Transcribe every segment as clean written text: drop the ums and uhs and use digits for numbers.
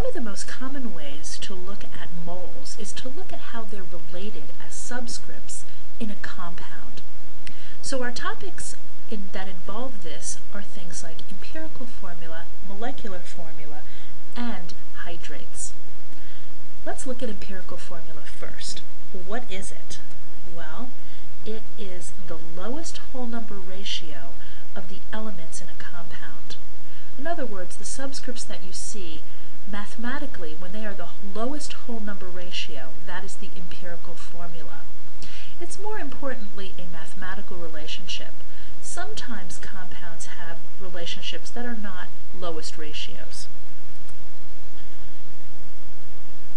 of the most common ways to look at moles is to look at how they're related as subscripts in a compound. So our topics that involve this are things like empirical formula, molecular formula, and hydrates. Let's look at empirical formula first. What is it? Well, it is the lowest whole number ratio of the elements in a compound. In other words, the subscripts that you see mathematically, when they are the lowest whole number ratio, that is the empirical formula. It's more importantly a mathematical relationship. Sometimes compounds have relationships that are not lowest ratios.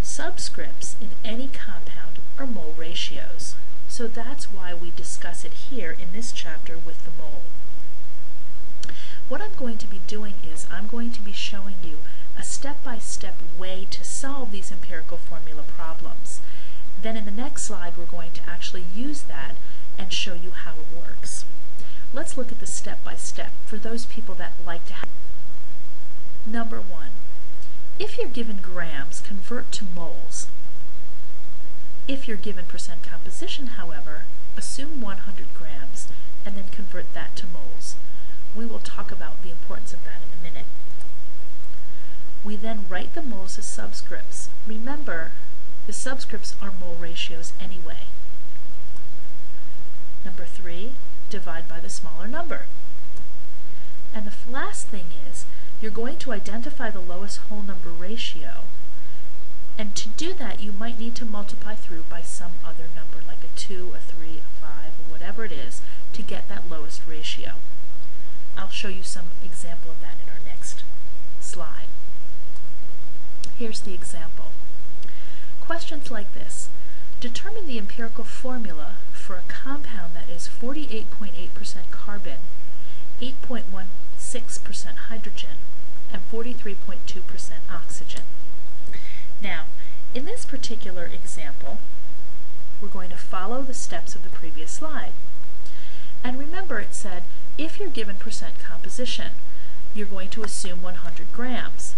Subscripts in any compound are mole ratios, so that's why we discuss it here in this chapter with the mole. What I'm going to be doing is I'm going to be showing you a step-by-step way to solve these empirical formula problems. Then in the next slide we're going to actually use that and show you how it works. Let's look at the step-by-step for those people that like to have. Number 1. If you're given grams, convert to moles. If you're given percent composition, however, assume 100 grams and then convert that to moles. We will talk about the importance of that in a minute. We then write the moles as subscripts. Remember, the subscripts are mole ratios anyway. Number 3, divide by the smaller number. And the last thing is, you're going to identify the lowest whole number ratio. And to do that, you might need to multiply through by some other number, like a 2, a 3, a 5, or whatever it is, to get that lowest ratio. I'll show you some example of that in our next slide. Here's the example. Questions like this. Determine the empirical formula for a compound that is 48.8% carbon, 8.16% hydrogen, and 43.2% oxygen. Now, in this particular example, we're going to follow the steps of the previous slide. And remember, it said, if you're given percent composition, you're going to assume 100 grams.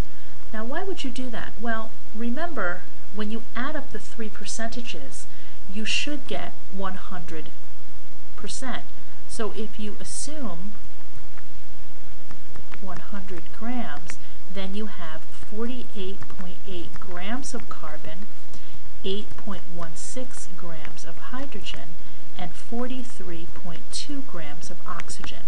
Now, why would you do that? Well, remember, when you add up the three percentages, you should get 100%. So if you assume 100 grams, then you have 48.8 grams of carbon, 8.16 grams of hydrogen, and 43.2 grams of oxygen.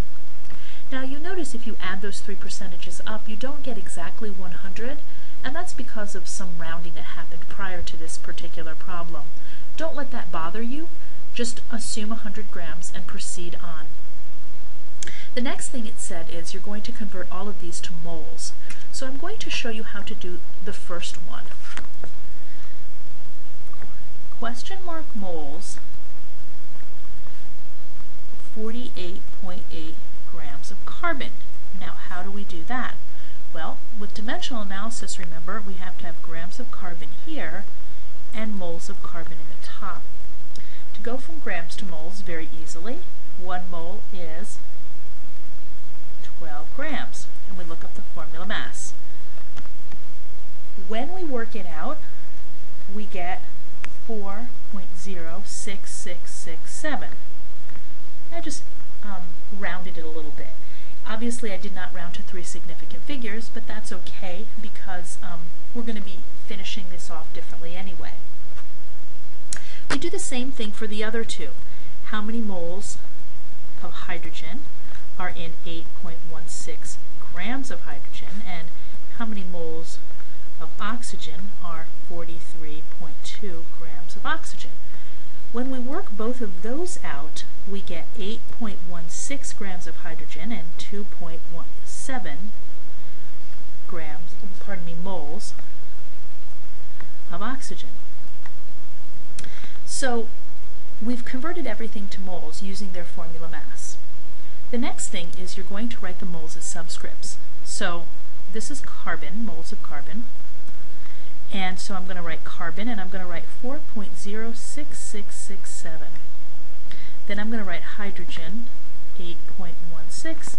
Now you notice if you add those three percentages up, you don't get exactly 100, and that's because of some rounding that happened prior to this particular problem. Don't let that bother you. Just assume 100 grams and proceed on. The next thing it said is you're going to convert all of these to moles. So I'm going to show you how to do the first one. Question mark moles, 48.8 grams of carbon. Now how do we do that? Well, with dimensional analysis, remember, we have to have grams of carbon here and moles of carbon in the top. To go from grams to moles very easily, 1 mole is 12 grams, and we look up the formula mass. When we work it out, we get 4.06667. I just rounded it a little bit. Obviously, I did not round to 3 significant figures, but that's okay because we're going to be finishing this off differently anyway. We do the same thing for the other two. How many moles of hydrogen are in 8.16 grams of hydrogen, and how many moles of oxygen are 43.2 grams of oxygen? When we work both of those out, we get 8.16 grams of hydrogen and 2.17 moles of oxygen. So we've converted everything to moles using their formula mass. The next thing is you're going to write the moles as subscripts. So this is carbon, moles of carbon. And so I'm going to write carbon, and I'm going to write 4.06667. Then I'm going to write hydrogen, 8.16,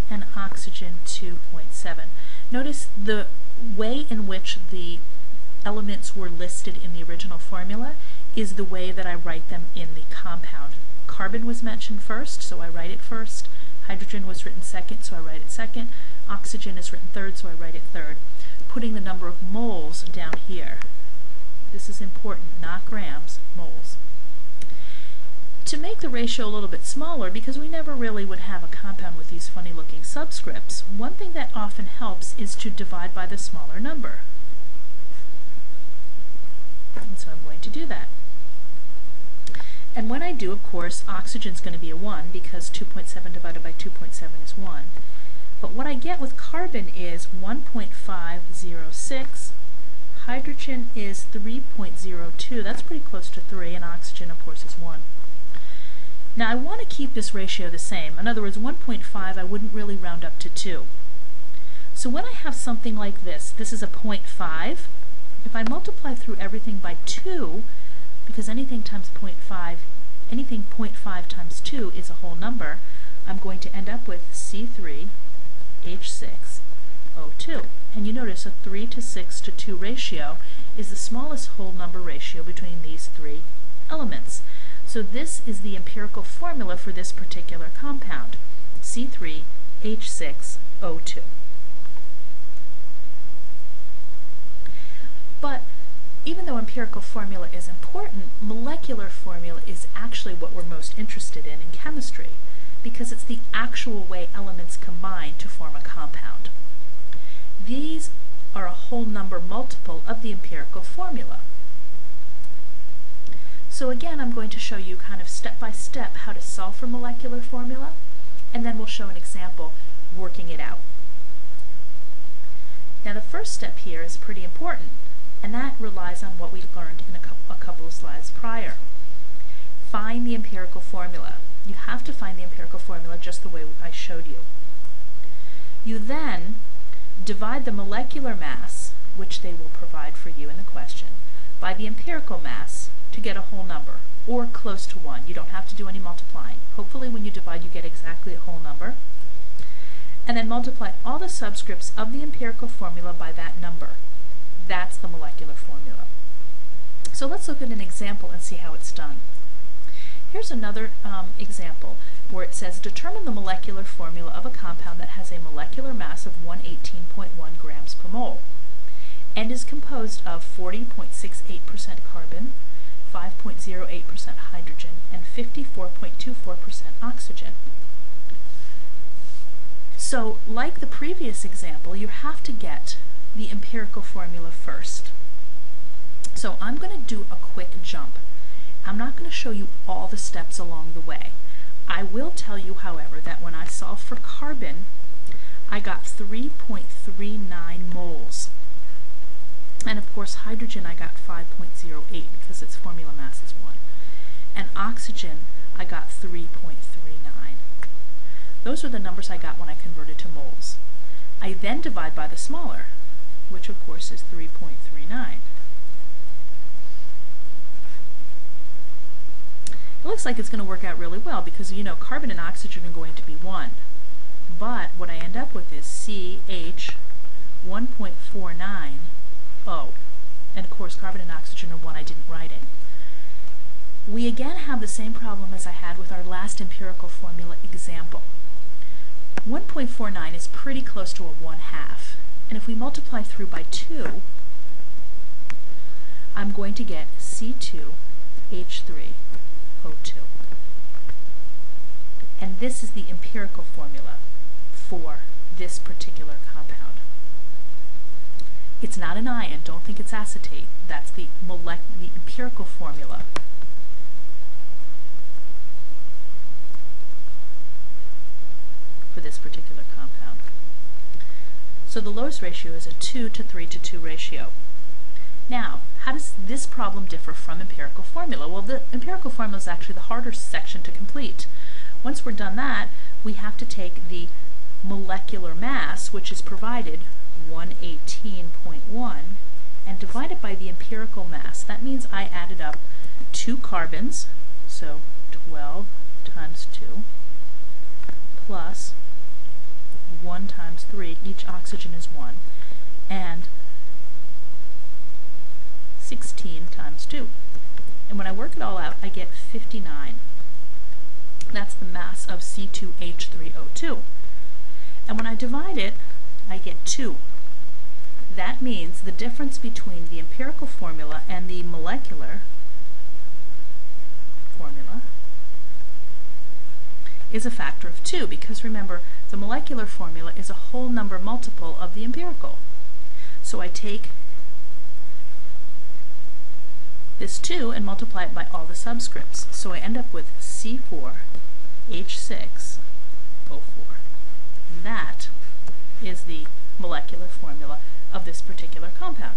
and oxygen, 2.7. Notice the way in which the elements were listed in the original formula is the way that I write them in the compound. Carbon was mentioned first, so I write it first. Hydrogen was written second, so I write it second. Oxygen is written third, so I write it third. Putting the number of moles down here. This is important, not grams, moles. To make the ratio a little bit smaller, because we never really would have a compound with these funny looking subscripts, one thing that often helps is to divide by the smaller number. And so I'm going to do that. And when I do, of course, oxygen is going to be a 1 because 2.7 divided by 2.7 is 1. But what I get with carbon is 1.506. Hydrogen is 3.02. That's pretty close to 3, and oxygen, of course, is 1. Now, I want to keep this ratio the same. In other words, 1.5 I wouldn't really round up to 2. So when I have something like this is a 0.5. If I multiply through everything by 2, because anything 0.5 times 2 is a whole number, I'm going to end up with C3H6O2. And you notice a 3 to 6 to 2 ratio is the smallest whole number ratio between these three elements. So this is the empirical formula for this particular compound, C3H6O2. But even though empirical formula is important, molecular formula is actually what we're most interested in chemistry, because it's the actual way elements combine to form a compound. These are a whole number multiple of the empirical formula. So again, I'm going to show you kind of step by step how to solve for molecular formula, and then we'll show an example working it out. Now the first step here is pretty important, and that relies on what we learned in a couple of slides prior. Find the empirical formula. You have to find the empirical formula just the way I showed you. You then divide the molecular mass, which they will provide for you in the question, by the empirical mass to get a whole number, or close to 1. You don't have to do any multiplying. Hopefully when you divide you get exactly a whole number. And then multiply all the subscripts of the empirical formula by that number. That's the molecular formula. So let's look at an example and see how it's done. Here's another example where it says determine the molecular formula of a compound that has a molecular mass of 118.1 grams per mole and is composed of 40.68% carbon, 5.08% hydrogen, and 54.24% oxygen. So, like the previous example, you have to get the empirical formula first. So I'm going to do a quick jump. I'm not going to show you all the steps along the way. I will tell you, however, that when I solved for carbon, I got 3.39 moles. And of course, hydrogen I got 5.08 because its formula mass is 1. And oxygen I got 3.39. Those are the numbers I got when I converted to moles. I then divide by the smaller, which of course is 3.39. It looks like it's going to work out really well because, you know, carbon and oxygen are going to be 1. But what I end up with is CH 1.49O. And of course, carbon and oxygen are 1. I didn't write it. We again have the same problem as I had with our last empirical formula example. 1.49 is pretty close to a 1/2. And if we multiply through by 2, I'm going to get C2H3O2. And this is the empirical formula for this particular compound. It's not an ion, don't think it's acetate. That's the empirical formula. For this particular compound. So the Lowes ratio is a 2 to 3 to 2 ratio. Now, how does this problem differ from empirical formula? Well, the empirical formula is actually the harder section to complete. Once we're done that, we have to take the molecular mass, which is provided, 118.1, and divide it by the empirical mass. That means I added up 2 carbons, so 12 times 2, plus 1 times 3, each oxygen is 1, and times 2. And when I work it all out, I get 59. That's the mass of C2H3O2. And when I divide it, I get 2. That means the difference between the empirical formula and the molecular formula is a factor of 2, because remember, the molecular formula is a whole number multiple of the empirical. So I take this 2 and multiply it by all the subscripts. So I end up with C4H6O4. And that is the molecular formula of this particular compound.